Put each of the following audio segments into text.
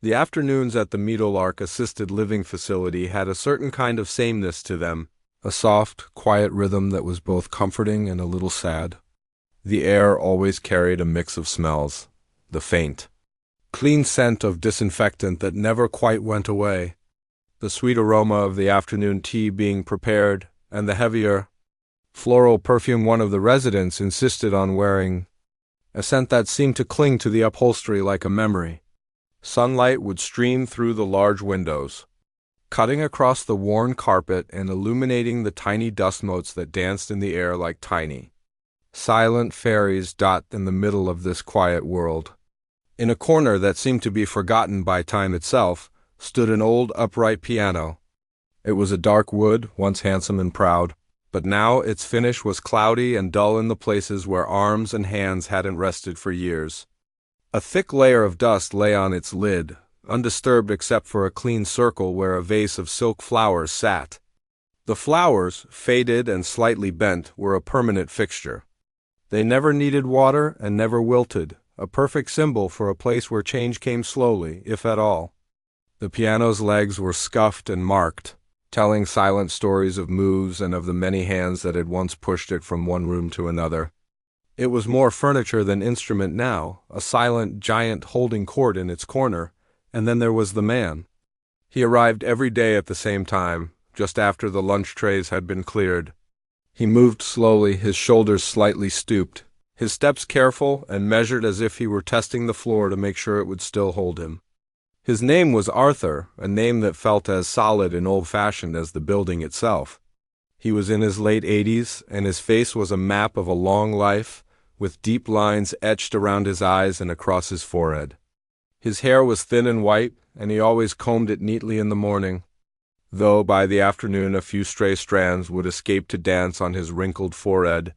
The afternoons at the Meadowlark Assisted Living Facility had a certain kind of sameness to them, a soft, quiet rhythm that was both comforting and a little sad. The air always carried a mix of smells, the faint, clean scent of disinfectant that never quite went away, the sweet aroma of the afternoon tea being prepared, and the heavier, floral perfume one of the residents insisted on wearing, a scent that seemed to cling to the upholstery like a memory. Sunlight would stream through the large windows, cutting across the worn carpet and illuminating the tiny dust motes that danced in the air like tiny, silent fairies dot in the middle of this quiet world. In a corner that seemed to be forgotten by time itself stood an old upright piano. It was a dark wood, once handsome and proud, but now its finish was cloudy and dull in the places where arms and hands hadn't rested for years. A thick layer of dust lay on its lid, undisturbed except for a clean circle where a vase of silk flowers sat. The flowers, faded and slightly bent, were a permanent fixture. They never needed water and never wilted, a perfect symbol for a place where change came slowly, if at all. The piano's legs were scuffed and marked, telling silent stories of moves and of the many hands that had once pushed it from one room to another. It was more furniture than instrument now, a silent giant holding court in its corner, and then there was the man. He arrived every day at the same time, just after the lunch trays had been cleared. He moved slowly, his shoulders slightly stooped, his steps careful and measured as if he were testing the floor to make sure it would still hold him. His name was Arthur, a name that felt as solid and old-fashioned as the building itself. He was in his late 80s, and his face was a map of a long life, with deep lines etched around his eyes and across his forehead. His hair was thin and white, and he always combed it neatly in the morning, though by the afternoon a few stray strands would escape to dance on his wrinkled forehead.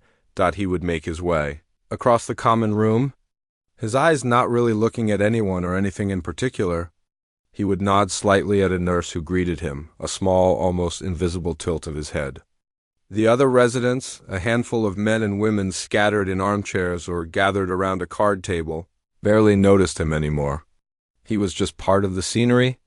He would make his way across the common room, his eyes not really looking at anyone or anything in particular. He would nod slightly at a nurse who greeted him, a small, almost invisible tilt of his head. The other residents, a handful of men and women scattered in armchairs or gathered around a card table, barely noticed him anymore. He was just part of the scenery,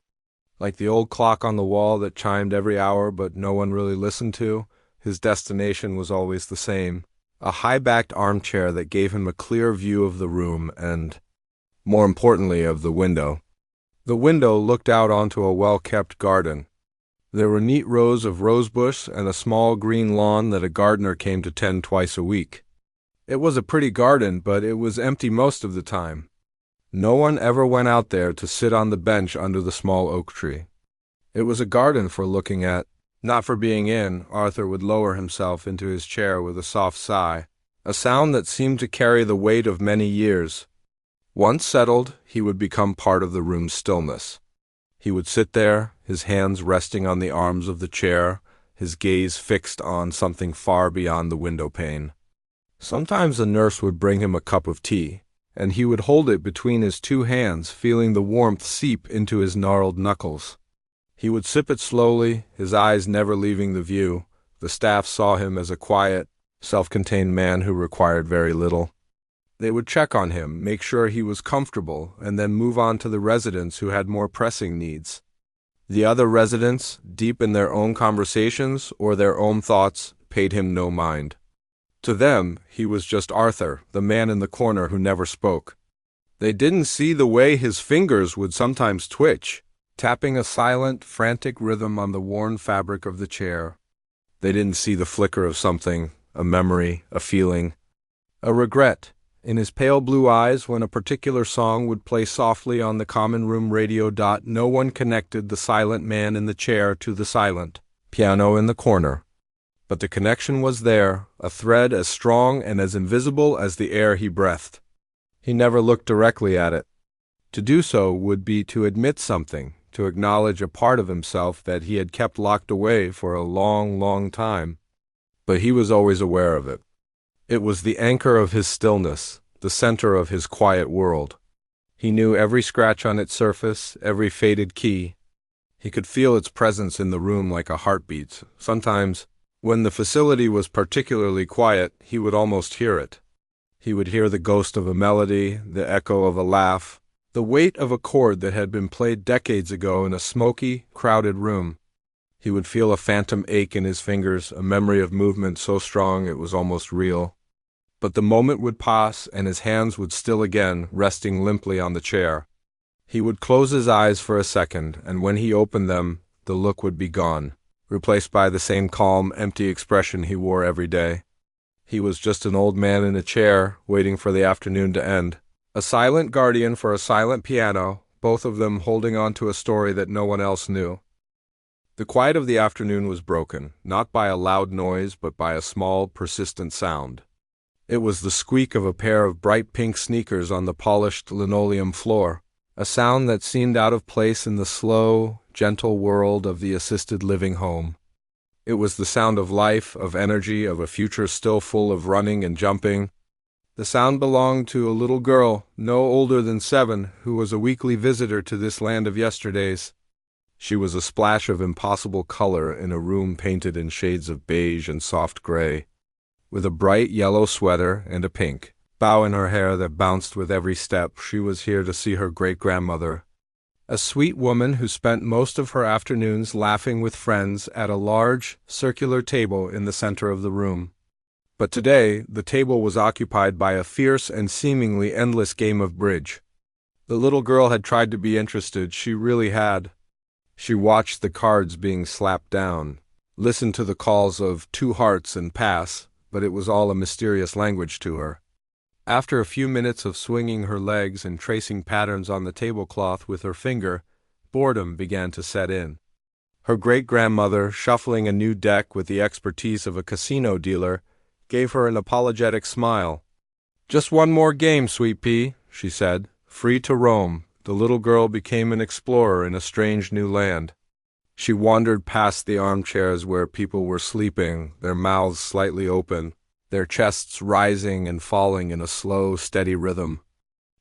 like the old clock on the wall that chimed every hour but no one really listened to. His destination was always the same, a high-backed armchair that gave him a clear view of the room and, more importantly, of the window. The window looked out onto a well-kept garden. There were neat rows of rosebush and a small green lawn that a gardener came to tend twice a week. It was a pretty garden, but it was empty most of the time. No one ever went out there to sit on the bench under the small oak tree. It was a garden for looking at, not for being in. Arthur would lower himself into his chair with a soft sigh, a sound that seemed to carry the weight of many years. Once settled, he would become part of the room's stillness. He would sit there, his hands resting on the arms of the chair, his gaze fixed on something far beyond the window pane. Sometimes a nurse would bring him a cup of tea, and he would hold it between his two hands, feeling the warmth seep into his gnarled knuckles. He would sip it slowly, his eyes never leaving the view. The staff saw him as a quiet, self-contained man who required very little. They would check on him, make sure he was comfortable, and then move on to the residents who had more pressing needs. The other residents, deep in their own conversations or their own thoughts, paid him no mind. To them, he was just Arthur, the man in the corner who never spoke. They didn't see the way his fingers would sometimes twitch, tapping a silent, frantic rhythm on the worn fabric of the chair. They didn't see the flicker of something, a memory, a feeling, a regret, in his pale blue eyes when a particular song would play softly on the common room radio. No one connected the silent man in the chair to the silent piano in the corner. But the connection was there, a thread as strong and as invisible as the air he breathed. He never looked directly at it. To do so would be to admit something, to acknowledge a part of himself that he had kept locked away for a long, long time. But he was always aware of it. It was the anchor of his stillness, the center of his quiet world. He knew every scratch on its surface, every faded key. He could feel its presence in the room like a heartbeat. Sometimes, when the facility was particularly quiet, he would almost hear it. He would hear the ghost of a melody, the echo of a laugh, The weight of a chord that had been played decades ago in a smoky, crowded room. He would feel a phantom ache in his fingers, a memory of movement so strong it was almost real. But the moment would pass, and his hands would still again, resting limply on the chair. He would close his eyes for a second, and when he opened them, the look would be gone, replaced by the same calm, empty expression he wore every day. He was just an old man in a chair, waiting for the afternoon to end. A silent guardian for a silent piano, both of them holding on to a story that no one else knew. The quiet of the afternoon was broken, not by a loud noise, but by a small, persistent sound. It was the squeak of a pair of bright pink sneakers on the polished linoleum floor, a sound that seemed out of place in the slow, gentle world of the assisted living home. It was the sound of life, of energy, of a future still full of running and jumping. The sound belonged to a little girl, no older than 7, who was a weekly visitor to this land of yesterdays. She was a splash of impossible color in a room painted in shades of beige and soft gray, with a bright yellow sweater and a pink bow in her hair that bounced with every step. She was here to see her great-grandmother, a sweet woman who spent most of her afternoons laughing with friends at a large, circular table in the center of the room. But today, the table was occupied by a fierce and seemingly endless game of bridge. The little girl had tried to be interested, she really had. She watched the cards being slapped down, listened to the calls of 2 hearts and pass, but it was all a mysterious language to her. After a few minutes of swinging her legs and tracing patterns on the tablecloth with her finger, boredom began to set in. Her great-grandmother, shuffling a new deck with the expertise of a casino dealer, gave her an apologetic smile. "Just one more game, sweet pea," she said. Free to roam, the little girl became an explorer in a strange new land. She wandered past the armchairs where people were sleeping, their mouths slightly open, their chests rising and falling in a slow, steady rhythm.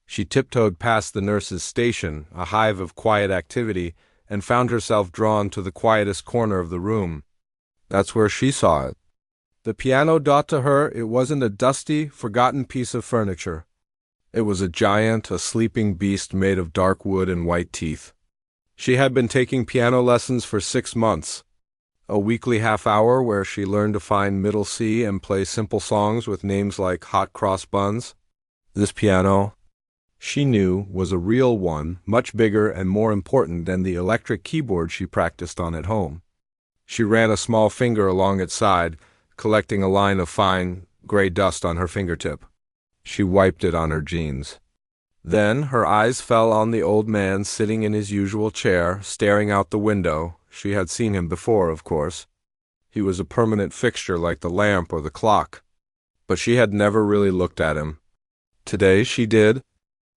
She tiptoed past the nurse's station, a hive of quiet activity, and found herself drawn to the quietest corner of the room. That's where she saw it. The piano thought to her it wasn't a dusty, forgotten piece of furniture. It was a giant, a sleeping beast made of dark wood and white teeth. She had been taking piano lessons for 6 months. A weekly half-hour where she learned to find middle C and play simple songs with names like hot cross buns. This piano, she knew, was a real one, much bigger and more important than the electric keyboard she practiced on at home. She ran a small finger along its side, collecting a line of fine, gray dust on her fingertip. She wiped it on her jeans. Then her eyes fell on the old man sitting in his usual chair, staring out the window. She had seen him before, of course. He was a permanent fixture like the lamp or the clock. But she had never really looked at him. Today she did.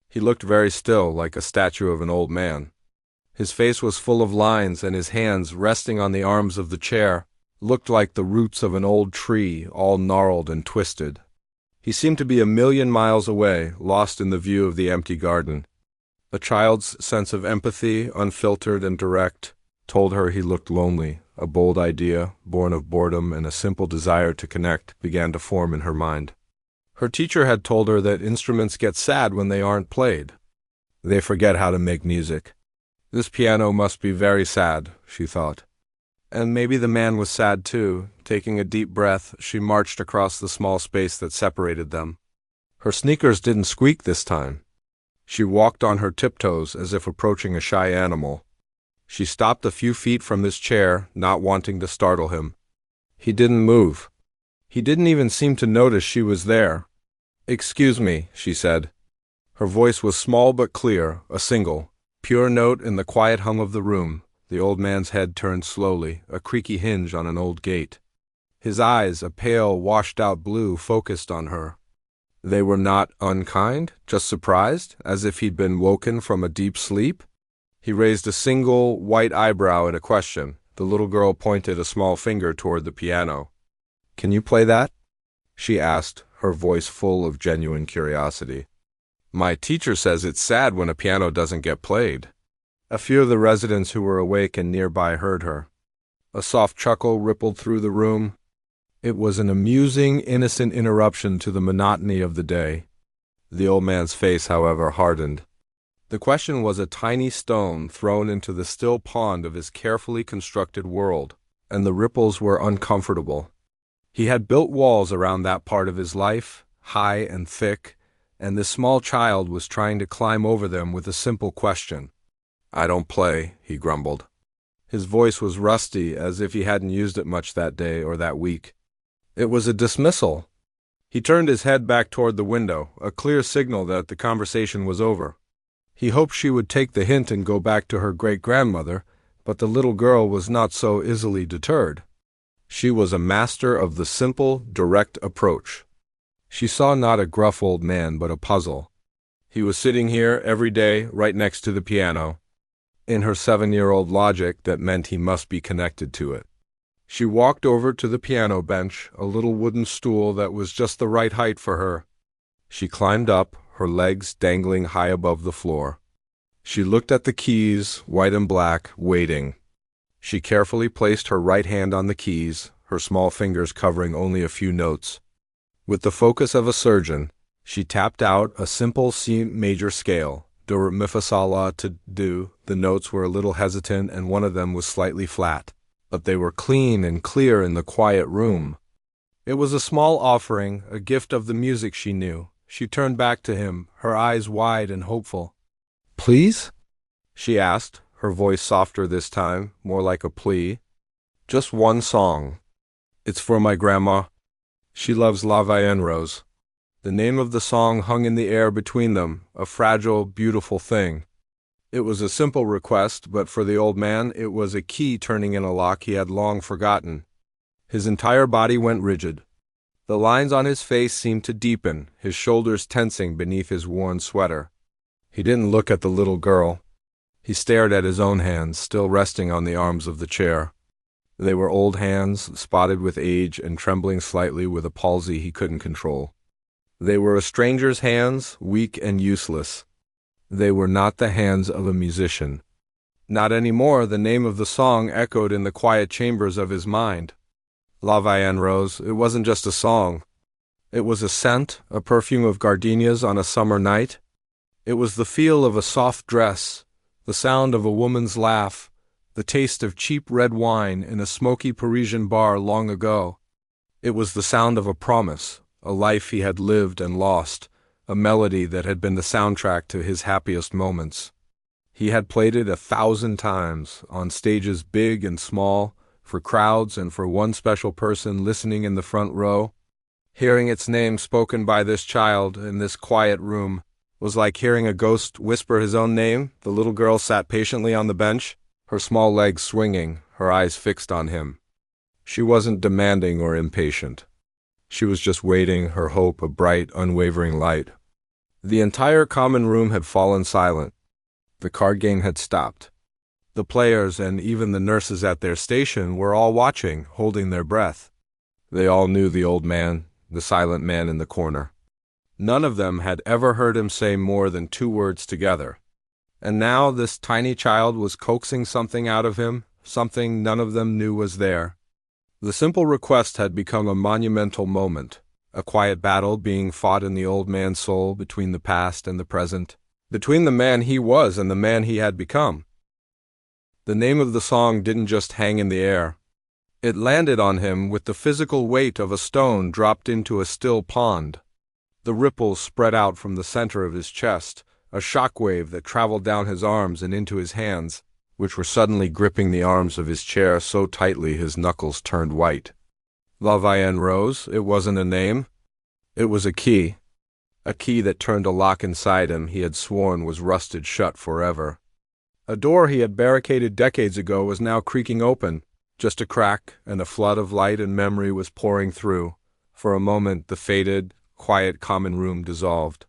He looked very still, like a statue of an old man. His face was full of lines, and his hands, resting on the arms of the chair, looked like the roots of an old tree, all gnarled and twisted. He seemed to be a million miles away, lost in the view of the empty garden. A child's sense of empathy, unfiltered and direct, told her he looked lonely. A bold idea, born of boredom and a simple desire to connect, began to form in her mind. Her teacher had told her that instruments get sad when they aren't played. They forget how to make music. This piano must be very sad, she thought. And maybe the man was sad too. Taking a deep breath, she marched across the small space that separated them. Her sneakers didn't squeak this time. She walked on her tiptoes as if approaching a shy animal. She stopped a few feet from his chair, not wanting to startle him. He didn't move. He didn't even seem to notice she was there. "Excuse me," she said. Her voice was small but clear, a single, pure note in the quiet hum of the room. The old man's head turned slowly, a creaky hinge on an old gate. His eyes, a pale, washed-out blue, focused on her. They were not unkind, just surprised, as if he'd been woken from a deep sleep. He raised a single, white eyebrow in a question. The little girl pointed a small finger toward the piano. "Can you play that?" she asked, her voice full of genuine curiosity. "My teacher says it's sad when a piano doesn't get played." A few of the residents who were awake and nearby heard her. A soft chuckle rippled through the room. It was an amusing, innocent interruption to the monotony of the day. The old man's face, however, hardened. The question was a tiny stone thrown into the still pond of his carefully constructed world, and the ripples were uncomfortable. He had built walls around that part of his life, high and thick, and this small child was trying to climb over them with a simple question. "I don't play," he grumbled. His voice was rusty, as if he hadn't used it much that day or that week. It was a dismissal. He turned his head back toward the window, a clear signal that the conversation was over. He hoped she would take the hint and go back to her great-grandmother, but the little girl was not so easily deterred. She was a master of the simple, direct approach. She saw not a gruff old man, but a puzzle. He was sitting here every day, right next to the piano. In her 7-year-old logic, that meant he must be connected to it. She walked over to the piano bench, a little wooden stool that was just the right height for her. She climbed up, her legs dangling high above the floor. She looked at the keys, white and black, waiting. She carefully placed her right hand on the keys, her small fingers covering only a few notes. With the focus of a surgeon, she tapped out a simple C major scale, do, re, mi, fa, sol, la, to, do. The notes were a little hesitant and one of them was slightly flat, but they were clean and clear in the quiet room. It was a small offering, a gift of the music she knew. She turned back to him, her eyes wide and hopeful. "Please?" she asked, her voice softer this time, more like a plea. "Just one song. It's for my grandma. She loves La Vie en Rose." The name of the song hung in the air between them, a fragile, beautiful thing. It was a simple request, but for the old man it was a key turning in a lock he had long forgotten. His entire body went rigid. The lines on his face seemed to deepen, his shoulders tensing beneath his worn sweater. He didn't look at the little girl. He stared at his own hands, still resting on the arms of the chair. They were old hands, spotted with age and trembling slightly with a palsy he couldn't control. They were a stranger's hands, weak and useless. They were not the hands of a musician. Not anymore. The name of the song echoed in the quiet chambers of his mind. La Vie en Rose, it wasn't just a song. It was a scent, a perfume of gardenias on a summer night. It was the feel of a soft dress, the sound of a woman's laugh, the taste of cheap red wine in a smoky Parisian bar long ago. It was the sound of a promise, a life he had lived and lost, a melody that had been the soundtrack to his happiest moments. He had played it 1,000 times, on stages big and small, for crowds and for one special person listening in the front row. Hearing its name spoken by this child in this quiet room was like hearing a ghost whisper his own name. The little girl sat patiently on the bench, her small legs swinging, her eyes fixed on him. She wasn't demanding or impatient. She was just waiting, her hope a bright, unwavering light. The entire common room had fallen silent. The card game had stopped. The players and even the nurses at their station were all watching, holding their breath. They all knew the old man, the silent man in the corner. None of them had ever heard him say more than 2 words together. And now this tiny child was coaxing something out of him, something none of them knew was there. The simple request had become a monumental moment, a quiet battle being fought in the old man's soul between the past and the present, between the man he was and the man he had become. The name of the song didn't just hang in the air. It landed on him with the physical weight of a stone dropped into a still pond. The ripples spread out from the center of his chest, a shockwave that traveled down his arms and into his hands, which were suddenly gripping the arms of his chair so tightly his knuckles turned white. La Vie en Rose, it wasn't a name. It was a key that turned a lock inside him he had sworn was rusted shut forever. A door he had barricaded decades ago was now creaking open, just a crack, and a flood of light and memory was pouring through. For a moment the faded, quiet common room dissolved.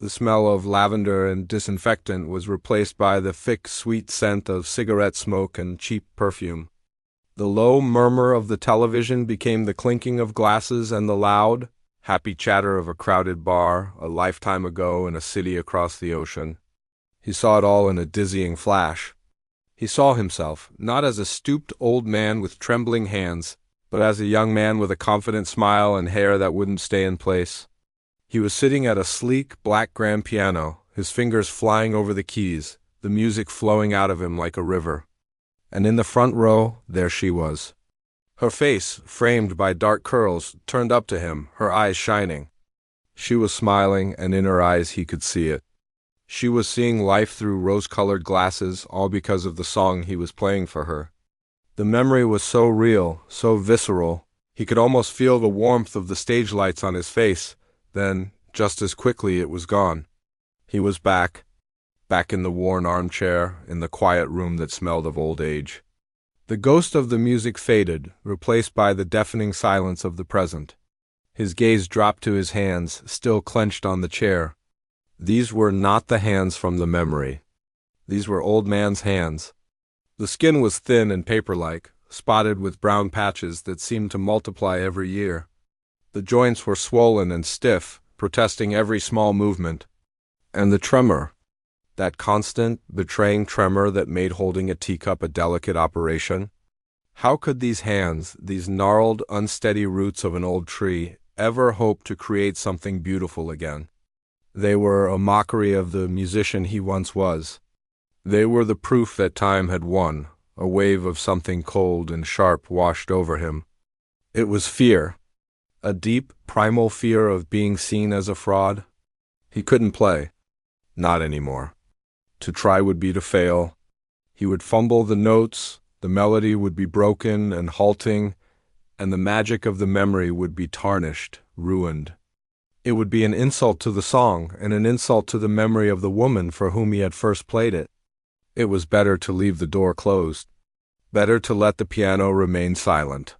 The smell of lavender and disinfectant was replaced by the thick, sweet scent of cigarette smoke and cheap perfume. The low murmur of the television became the clinking of glasses and the loud, happy chatter of a crowded bar, a lifetime ago in a city across the ocean. He saw it all in a dizzying flash. He saw himself, not as a stooped old man with trembling hands, but as a young man with a confident smile and hair that wouldn't stay in place. He was sitting at a sleek, black grand piano, his fingers flying over the keys, the music flowing out of him like a river. And in the front row, there she was. Her face, framed by dark curls, turned up to him, her eyes shining. She was smiling, and in her eyes he could see it. She was seeing life through rose-colored glasses, all because of the song he was playing for her. The memory was so real, so visceral, he could almost feel the warmth of the stage lights on his face. Then, just as quickly, it was gone. He was back in the worn armchair, in the quiet room that smelled of old age. The ghost of the music faded, replaced by the deafening silence of the present. His gaze dropped to his hands, still clenched on the chair. These were not the hands from the memory. These were old man's hands. The skin was thin and paper-like, spotted with brown patches that seemed to multiply every year. The joints were swollen and stiff, protesting every small movement. And the tremor, that constant, betraying tremor that made holding a teacup a delicate operation. How could these hands, these gnarled, unsteady roots of an old tree, ever hope to create something beautiful again? They were a mockery of the musician he once was. They were the proof that time had won. A wave of something cold and sharp washed over him. It was fear. A deep, primal fear of being seen as a fraud. He couldn't play. Not anymore. To try would be to fail. He would fumble the notes, the melody would be broken and halting, and the magic of the memory would be tarnished, ruined. It would be an insult to the song and an insult to the memory of the woman for whom he had first played it. It was better to leave the door closed. Better to let the piano remain silent.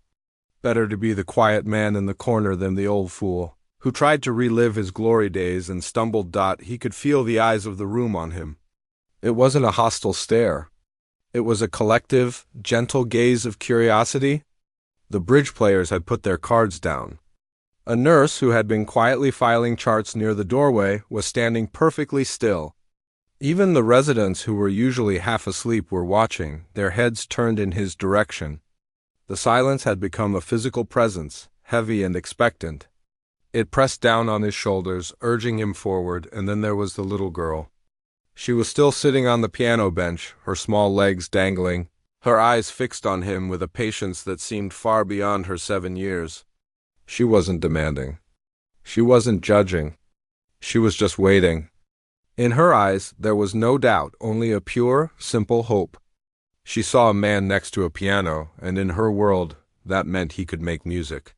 Better to be the quiet man in the corner than the old fool, who tried to relive his glory days and stumbled. He could feel the eyes of the room on him. It wasn't a hostile stare. It was a collective, gentle gaze of curiosity. The bridge players had put their cards down. A nurse who had been quietly filing charts near the doorway was standing perfectly still. Even the residents who were usually half asleep were watching, their heads turned in his direction. The silence had become a physical presence, heavy and expectant. It pressed down on his shoulders, urging him forward, and then there was the little girl. She was still sitting on the piano bench, her small legs dangling, her eyes fixed on him with a patience that seemed far beyond her 7 years. She wasn't demanding. She wasn't judging. She was just waiting. In her eyes, there was no doubt, only a pure, simple hope. She saw a man next to a piano, and in her world, that meant he could make music.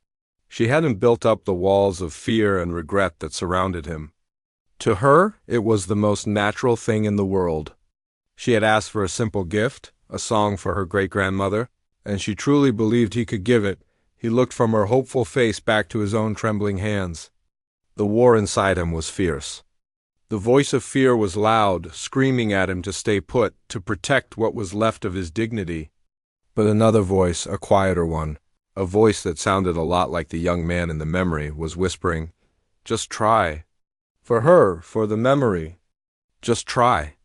She hadn't built up the walls of fear and regret that surrounded him. To her, it was the most natural thing in the world. She had asked for a simple gift, a song for her great-grandmother, and she truly believed he could give it. He looked from her hopeful face back to his own trembling hands. The war inside him was fierce. The voice of fear was loud, screaming at him to stay put, to protect what was left of his dignity. But another voice, a quieter one, a voice that sounded a lot like the young man in the memory, was whispering, "Just try." For her, for the memory. Just try.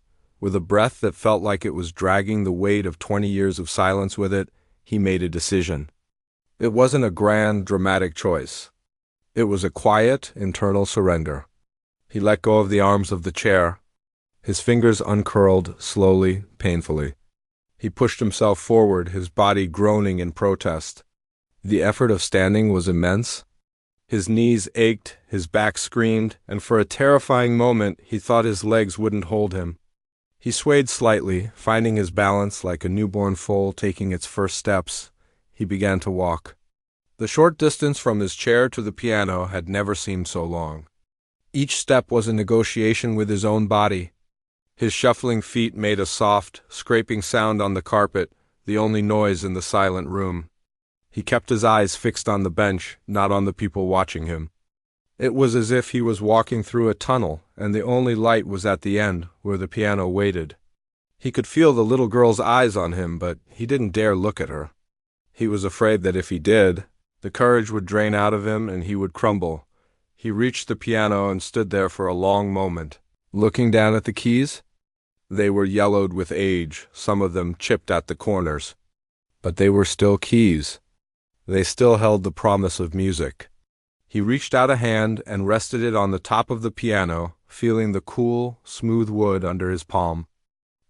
With a breath that felt like it was dragging the weight of 20 years of silence with it, he made a decision. It wasn't a grand, dramatic choice. It was a quiet, internal surrender. He let go of the arms of the chair. His fingers uncurled, slowly, painfully. He pushed himself forward, his body groaning in protest. The effort of standing was immense. His knees ached, his back screamed, and for a terrifying moment he thought his legs wouldn't hold him. He swayed slightly, finding his balance like a newborn foal taking its first steps. He began to walk. The short distance from his chair to the piano had never seemed so long. Each step was a negotiation with his own body. His shuffling feet made a soft, scraping sound on the carpet, the only noise in the silent room. He kept his eyes fixed on the bench, not on the people watching him. It was as if he was walking through a tunnel, and the only light was at the end, where the piano waited. He could feel the little girl's eyes on him, but he didn't dare look at her. He was afraid that if he did, the courage would drain out of him and he would crumble. He reached the piano and stood there for a long moment, looking down at the keys. They were yellowed with age, some of them chipped at the corners. But they were still keys. They still held the promise of music. He reached out a hand and rested it on the top of the piano, feeling the cool, smooth wood under his palm.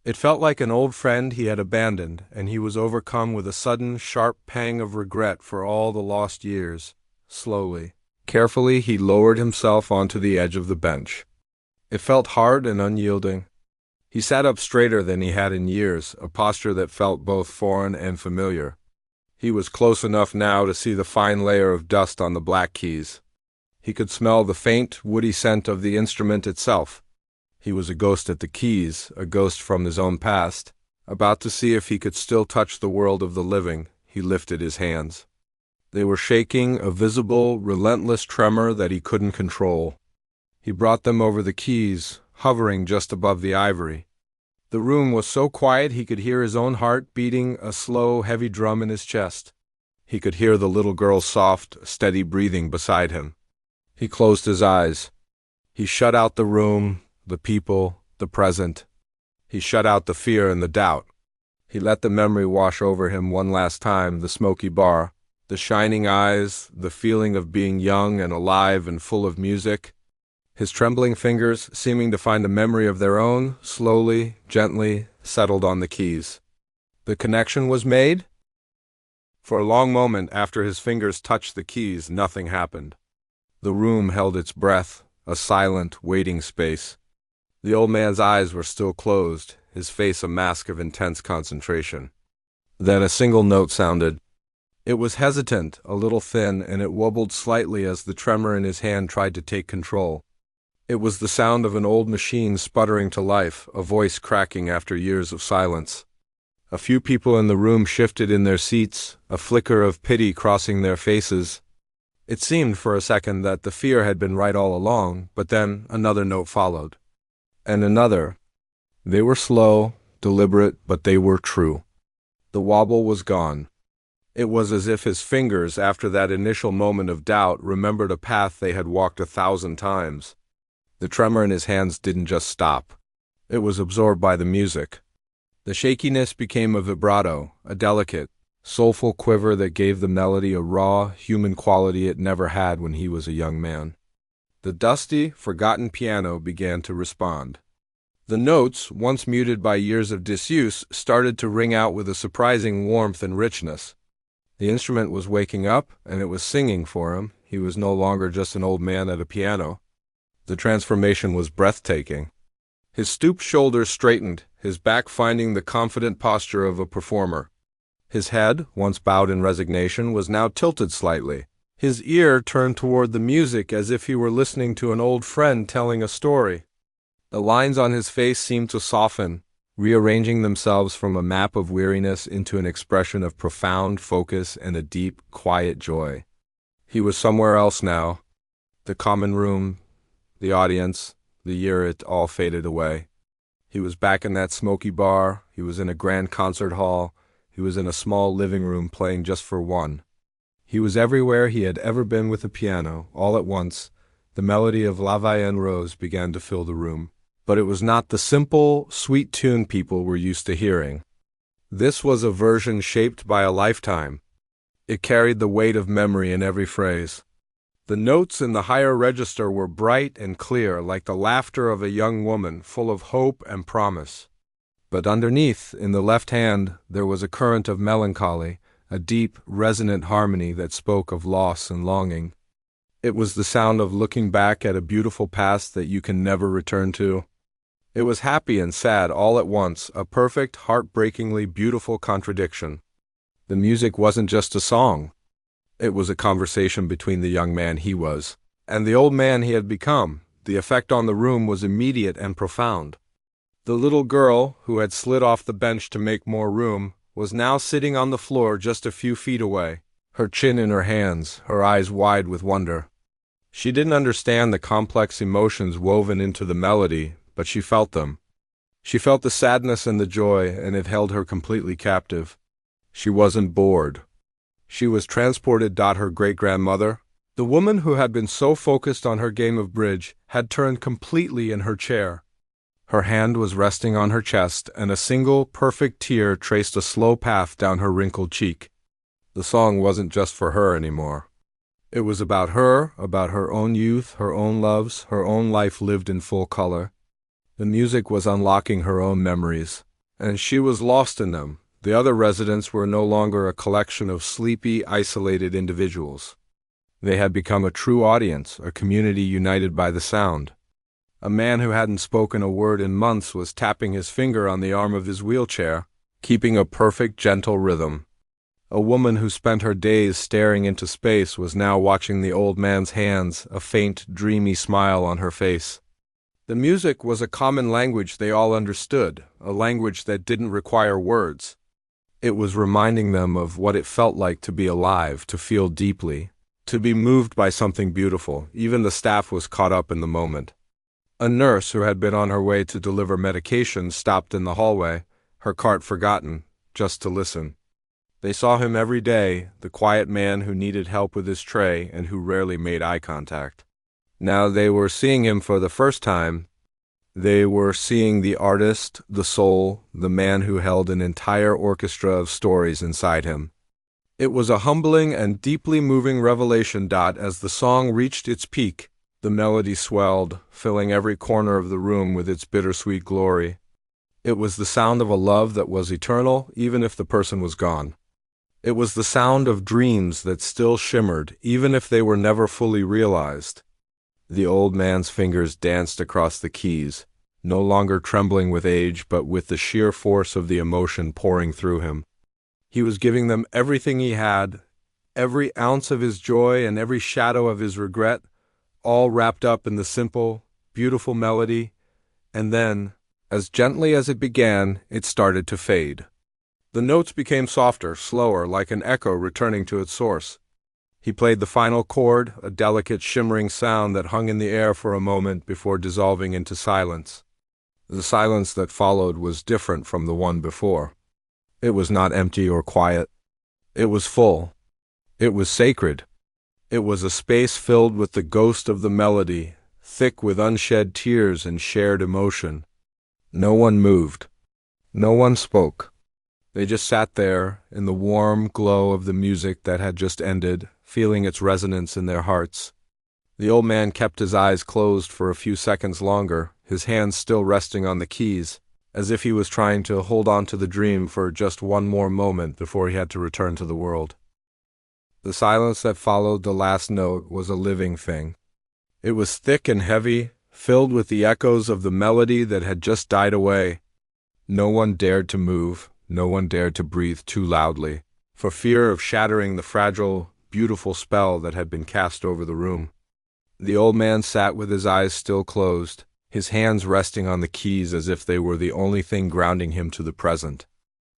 It felt like an old friend he had abandoned, and he was overcome with a sudden, sharp pang of regret for all the lost years. Slowly, carefully, he lowered himself onto the edge of the bench. It felt hard and unyielding. He sat up straighter than he had in years, a posture that felt both foreign and familiar. He was close enough now to see the fine layer of dust on the black keys. He could smell the faint, woody scent of the instrument itself. He was a ghost at the keys, a ghost from his own past. About to see if he could still touch the world of the living, he lifted his hands. They were shaking, a visible, relentless tremor that he couldn't control. He brought them over the keys, hovering just above the ivory. The room was so quiet he could hear his own heart beating a slow, heavy drum in his chest. He could hear the little girl's soft, steady breathing beside him. He closed his eyes. He shut out the room, the people, the present. He shut out the fear and the doubt. He let the memory wash over him one last time, the smoky bar, the shining eyes, the feeling of being young and alive and full of music. His trembling fingers, seeming to find a memory of their own, slowly, gently settled on the keys. The connection was made? For a long moment after his fingers touched the keys, nothing happened. The room held its breath, a silent, waiting space. The old man's eyes were still closed, his face a mask of intense concentration. Then a single note sounded. It was hesitant, a little thin, and it wobbled slightly as the tremor in his hand tried to take control. It was the sound of an old machine sputtering to life, a voice cracking after years of silence. A few people in the room shifted in their seats, a flicker of pity crossing their faces. It seemed for a second that the fear had been right all along, but then another note followed. And another. They were slow, deliberate, but they were true. The wobble was gone. It was as if his fingers, after that initial moment of doubt, remembered a path they had walked 1,000 times. The tremor in his hands didn't just stop. It was absorbed by the music. The shakiness became a vibrato, a delicate, soulful quiver that gave the melody a raw, human quality it never had when he was a young man. The dusty, forgotten piano began to respond. The notes, once muted by years of disuse, started to ring out with a surprising warmth and richness. The instrument was waking up, and it was singing for him. He was no longer just an old man at a piano. The transformation was breathtaking. His stooped shoulders straightened, his back finding the confident posture of a performer. His head, once bowed in resignation, was now tilted slightly. His ear turned toward the music as if he were listening to an old friend telling a story. The lines on his face seemed to soften, rearranging themselves from a map of weariness into an expression of profound focus and a deep, quiet joy. He was somewhere else now. The common room, the audience, the year it all faded away. He was back in that smoky bar, he was in a grand concert hall, he was in a small living room playing just for one. He was everywhere he had ever been with a piano. All at once, the melody of La Vie en Rose began to fill the room. But it was not the simple, sweet tune people were used to hearing. This was a version shaped by a lifetime. It carried the weight of memory in every phrase. The notes in the higher register were bright and clear, like the laughter of a young woman, full of hope and promise. But underneath, in the left hand, there was a current of melancholy, a deep, resonant harmony that spoke of loss and longing. It was the sound of looking back at a beautiful past that you can never return to. It was happy and sad all at once, a perfect, heartbreakingly beautiful contradiction. The music wasn't just a song. It was a conversation between the young man he was and the old man he had become. The effect on the room was immediate and profound. The little girl, who had slid off the bench to make more room, was now sitting on the floor just a few feet away, her chin in her hands, her eyes wide with wonder. She didn't understand the complex emotions woven into the melody, but she felt them. She felt the sadness and the joy, and it held her completely captive. She wasn't bored. She was transported. Her great-grandmother, the woman who had been so focused on her game of bridge, had turned completely in her chair. Her hand was resting on her chest, and a single, perfect tear traced a slow path down her wrinkled cheek. The song wasn't just for her anymore. It was about her own youth, her own loves, her own life lived in full color. The music was unlocking her own memories, and she was lost in them. The other residents were no longer a collection of sleepy, isolated individuals. They had become a true audience, a community united by the sound. A man who hadn't spoken a word in months was tapping his finger on the arm of his wheelchair, keeping a perfect, gentle rhythm. A woman who spent her days staring into space was now watching the old man's hands, a faint, dreamy smile on her face. The music was a common language they all understood, a language that didn't require words. It was reminding them of what it felt like to be alive, to feel deeply, to be moved by something beautiful. Even the staff was caught up in the moment. A nurse who had been on her way to deliver medication stopped in the hallway, her cart forgotten, just to listen. They saw him every day, the quiet man who needed help with his tray and who rarely made eye contact. Now they were seeing him for the first time. They were seeing the artist, the soul, the man who held an entire orchestra of stories inside him. It was a humbling and deeply moving revelation. As the song reached its peak, the melody swelled, filling every corner of the room with its bittersweet glory. It was the sound of a love that was eternal, even if the person was gone. It was the sound of dreams that still shimmered, even if they were never fully realized. The old man's fingers danced across the keys, no longer trembling with age, but with the sheer force of the emotion pouring through him. He was giving them everything he had, every ounce of his joy and every shadow of his regret, all wrapped up in the simple, beautiful melody, and then, as gently as it began, it started to fade. The notes became softer, slower, like an echo returning to its source. He played the final chord, a delicate shimmering sound that hung in the air for a moment before dissolving into silence. The silence that followed was different from the one before. It was not empty or quiet. It was full. It was sacred. It was a space filled with the ghost of the melody, thick with unshed tears and shared emotion. No one moved. No one spoke. They just sat there, in the warm glow of the music that had just ended, feeling its resonance in their hearts. The old man kept his eyes closed for a few seconds longer, his hands still resting on the keys, as if he was trying to hold on to the dream for just one more moment before he had to return to the world. The silence that followed the last note was a living thing. It was thick and heavy, filled with the echoes of the melody that had just died away. No one dared to move. No one dared to breathe too loudly, for fear of shattering the fragile, beautiful spell that had been cast over the room. The old man sat with his eyes still closed, his hands resting on the keys as if they were the only thing grounding him to the present.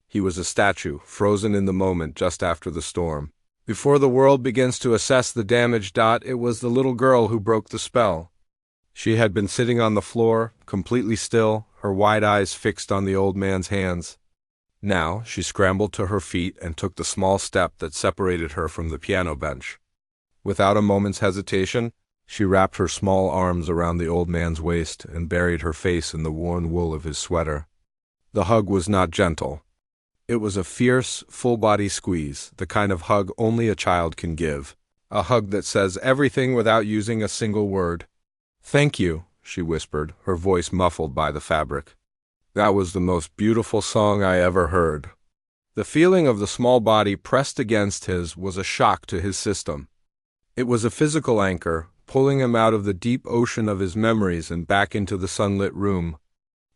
He was a statue, frozen in the moment just after the storm. Before the world begins to assess the damage, it was the little girl who broke the spell. She had been sitting on the floor, completely still, her wide eyes fixed on the old man's hands. Now she scrambled to her feet and took the small step that separated her from the piano bench. Without a moment's hesitation, she wrapped her small arms around the old man's waist and buried her face in the worn wool of his sweater. The hug was not gentle. It was a fierce, full-body squeeze, the kind of hug only a child can give. A hug that says everything without using a single word. "Thank you," she whispered, her voice muffled by the fabric. That was the most beautiful song I ever heard. The feeling of the small body pressed against his was a shock to his system. It was a physical anchor, pulling him out of the deep ocean of his memories and back into the sunlit room.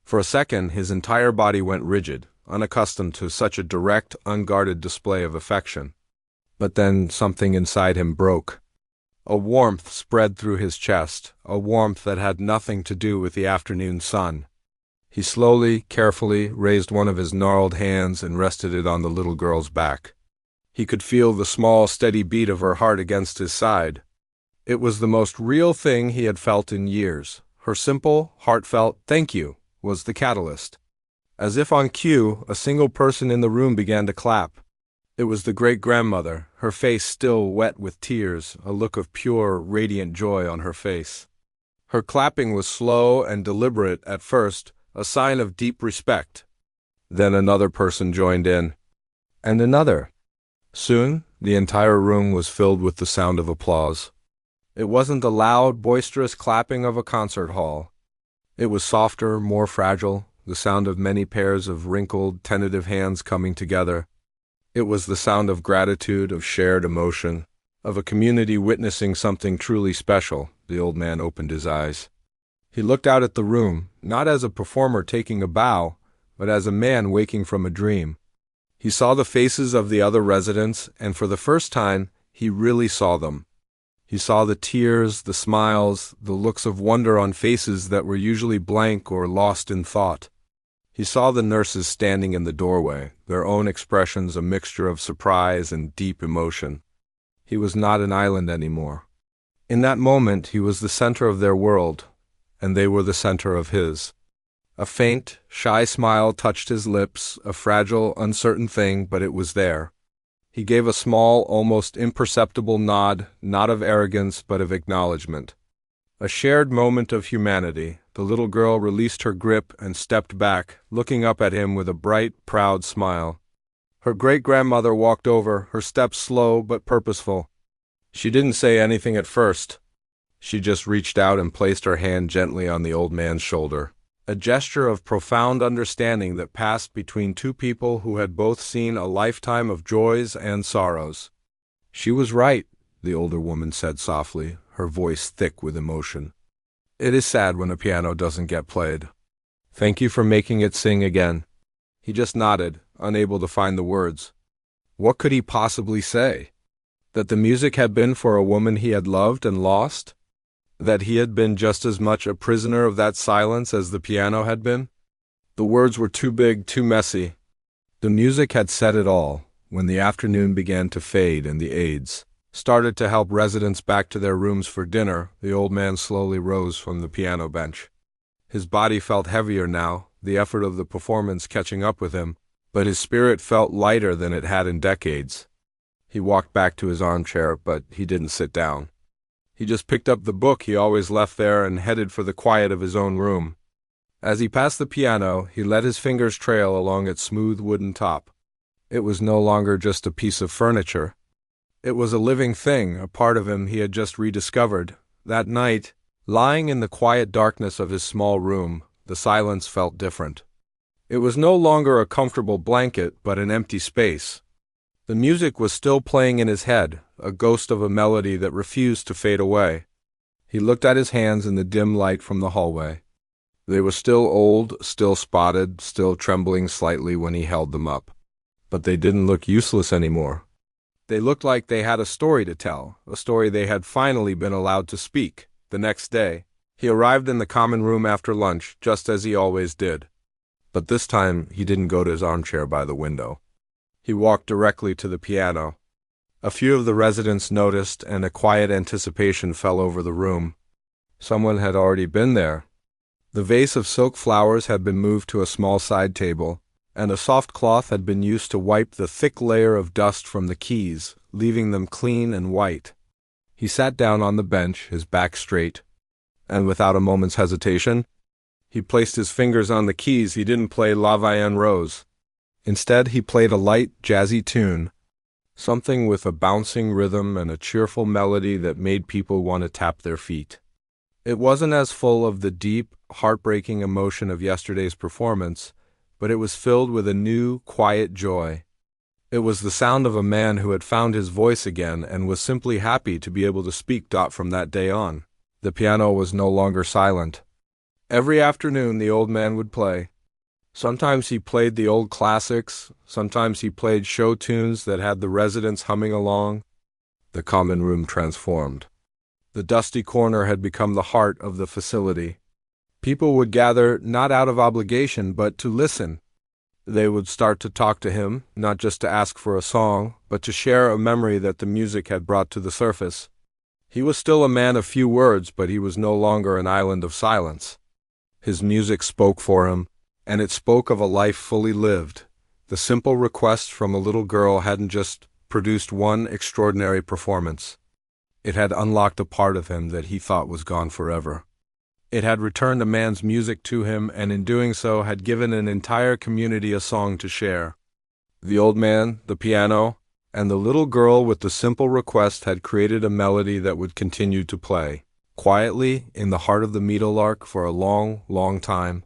For a second, his entire body went rigid, unaccustomed to such a direct, unguarded display of affection. But then something inside him broke. A warmth spread through his chest, a warmth that had nothing to do with the afternoon sun. He slowly, carefully raised one of his gnarled hands and rested it on the little girl's back. He could feel the small, steady beat of her heart against his side. It was the most real thing he had felt in years. Her simple, heartfelt "thank you" was the catalyst. As if on cue, a single person in the room began to clap. It was the great-grandmother, her face still wet with tears, a look of pure, radiant joy on her face. Her clapping was slow and deliberate at first, a sign of deep respect. Then another person joined in. And another. Soon, The entire room was filled with the sound of applause. It wasn't the loud, boisterous clapping of a concert hall. It was softer, more fragile, the sound of many pairs of wrinkled, tentative hands coming together. It was the sound of gratitude, of shared emotion, of a community witnessing something truly special. The old man opened his eyes. He looked out at the room, not as a performer taking a bow, but as a man waking from a dream. He saw the faces of the other residents, and for the first time, he really saw them. He saw the tears, the smiles, the looks of wonder on faces that were usually blank or lost in thought. He saw the nurses standing in the doorway, their own expressions a mixture of surprise and deep emotion. He was not an island anymore. In that moment, he was the center of their world, and they were the center of his. A faint, shy smile touched his lips, a fragile, uncertain thing, but it was there. He gave a small, almost imperceptible nod, not of arrogance, but of acknowledgement. A shared moment of humanity. The little girl released her grip and stepped back, looking up at him with a bright, proud smile. Her great-grandmother walked over, her steps slow but purposeful. She didn't say anything at first. She just reached out and placed her hand gently on the old man's shoulder. A gesture of profound understanding that passed between two people who had both seen a lifetime of joys and sorrows. "She was right," the older woman said softly, her voice thick with emotion. "It is sad when a piano doesn't get played. Thank you for making it sing again." He just nodded, unable to find the words. What could he possibly say? That the music had been for a woman he had loved and lost? That he had been just as much a prisoner of that silence as the piano had been? The words were too big, too messy. The music had said it all. When the afternoon began to fade and the aides started to help residents back to their rooms for dinner, the old man slowly rose from the piano bench. His body felt heavier now, the effort of the performance catching up with him, but his spirit felt lighter than it had in decades. He walked back to his armchair, but he didn't sit down. He just picked up the book he always left there and headed for the quiet of his own room. As he passed the piano, he let his fingers trail along its smooth wooden top. It was no longer just a piece of furniture. It was a living thing, a part of him he had just rediscovered. That night, lying in the quiet darkness of his small room, the silence felt different. It was no longer a comfortable blanket, but an empty space. The music was still playing in his head, a ghost of a melody that refused to fade away. He looked at his hands in the dim light from the hallway. They were still old, still spotted, still trembling slightly when he held them up. But they didn't look useless anymore. They looked like they had a story to tell, a story they had finally been allowed to speak. The next day, he arrived in the common room after lunch, just as he always did. But this time, he didn't go to his armchair by the window. He walked directly to the piano. A few of the residents noticed, and a quiet anticipation fell over the room. Someone had already been there. The vase of silk flowers had been moved to a small side table, and a soft cloth had been used to wipe the thick layer of dust from the keys, leaving them clean and white. He sat down on the bench, his back straight, and without a moment's hesitation, he placed his fingers on the keys. He didn't play La Vie en Rose. Instead, he played a light, jazzy tune, something with a bouncing rhythm and a cheerful melody that made people want to tap their feet. It wasn't as full of the deep, heartbreaking emotion of yesterday's performance, but it was filled with a new, quiet joy. It was the sound of a man who had found his voice again and was simply happy to be able to speak. From that day on, the piano was no longer silent. Every afternoon the old man would play. Sometimes he played the old classics, sometimes he played show tunes that had the residents humming along. The common room transformed. The dusty corner had become the heart of the facility. People would gather not out of obligation, but to listen. They would start to talk to him, not just to ask for a song, but to share a memory that the music had brought to the surface. He was still a man of few words, but he was no longer an island of silence. His music spoke for him, and it spoke of a life fully lived. The simple request from a little girl hadn't just produced one extraordinary performance. It had unlocked a part of him that he thought was gone forever. It had returned a man's music to him, and in doing so had given an entire community a song to share. The old man, the piano, and the little girl with the simple request had created a melody that would continue to play quietly in the heart of the meadowlark for a long, long time,